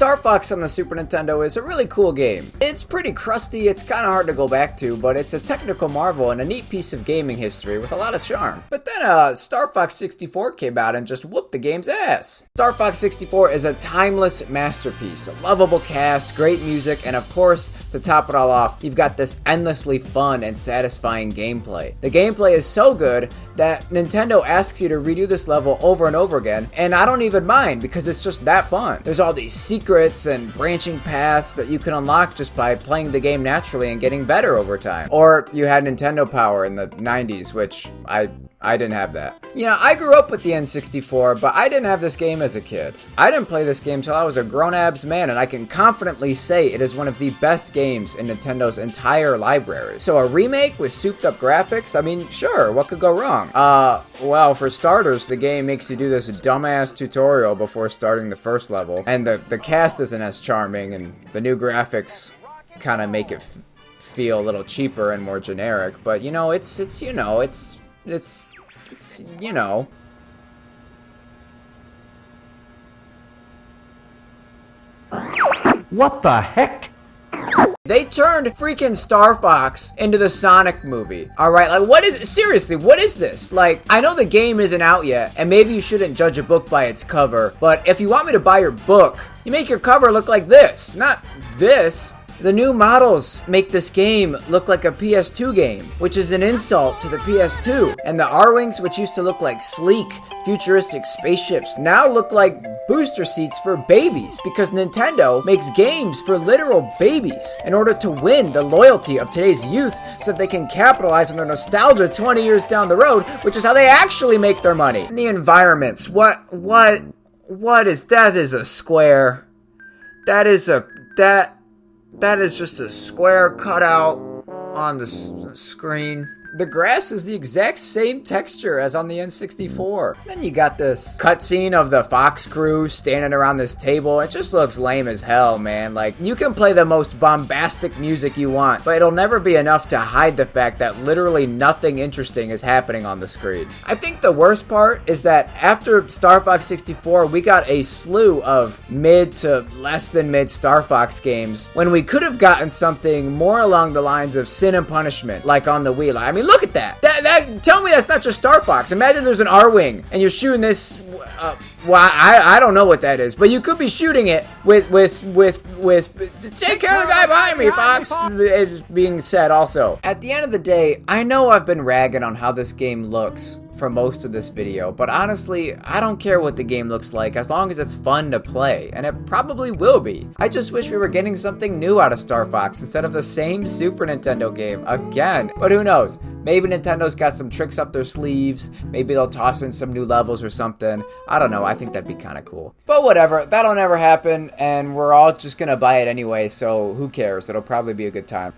Star Fox on the Super Nintendo is a really cool game. It's pretty crusty, it's kind of hard to go back to, but it's a technical marvel and a neat piece of gaming history with a lot of charm. But then Star Fox 64 came out and just whooped the game's ass. Star Fox 64 is a timeless masterpiece, a lovable cast, great music, and of course, to top it all off, you've got this endlessly fun and satisfying gameplay. The gameplay is so good that Nintendo asks you to redo this level over and over again, and I don't even mind because it's just that fun. There's all these secrets and branching paths that you can unlock just by playing the game naturally and getting better over time. Or you had Nintendo Power in the 90s, which I didn't have that. You know, I grew up with the N64, but I didn't have this game as a kid. I didn't play this game till I was a grown-abs man, and I can confidently say it is one of the best games in Nintendo's entire library. So a remake with souped-up graphics? I mean, sure, what could go wrong? Well, for starters, the game makes you do this dumbass tutorial before starting the first level, and the cast isn't as charming, and the new graphics kind of make it feel a little cheaper and more generic, but you know, it's you know. What the heck? They turned freaking Star Fox into the Sonic movie. Alright, like seriously, what is this? Like, I know the game isn't out yet, and maybe you shouldn't judge a book by its cover, but if you want me to buy your book, you make your cover look like this, not this. The new models make this game look like a PS2 game, which is an insult to the PS2. And the R-Wings, which used to look like sleek, futuristic spaceships, now look like booster seats for babies because Nintendo makes games for literal babies in order to win the loyalty of today's youth so that they can capitalize on their nostalgia 20 years down the road, which is how they actually make their money. And the environments, what is that? Is a square. That is just a square cutout on the screen. The grass is the exact same texture as on the N64. Then you got this cutscene of the Fox crew standing around this table. It just looks lame as hell, man. Like, you can play the most bombastic music you want, but it'll never be enough to hide the fact that literally nothing interesting is happening on the screen. I think the worst part is that after Star Fox 64, we got a slew of mid to less than mid Star Fox games when we could have gotten something more along the lines of Sin and Punishment, like on the Wii. I mean, look at that. Tell me that's not just Star Fox. Imagine there's an R-Wing and you're shooting this. Well, I don't know what that is, but you could be shooting it with take care of the guy behind me, Fox. It's being said also. At the end of the day, I know I've been ragging on how this game looks for most of this video, but honestly, I don't care what the game looks like as long as it's fun to play, and it probably will be. I just wish we were getting something new out of Star Fox instead of the same Super Nintendo game again. But who knows? Maybe Nintendo's got some tricks up their sleeves. Maybe they'll toss in some new levels or something. I don't know. I think that'd be kind of cool. But whatever. That'll never happen, and we're all just gonna buy it anyway, so who cares? It'll probably be a good time.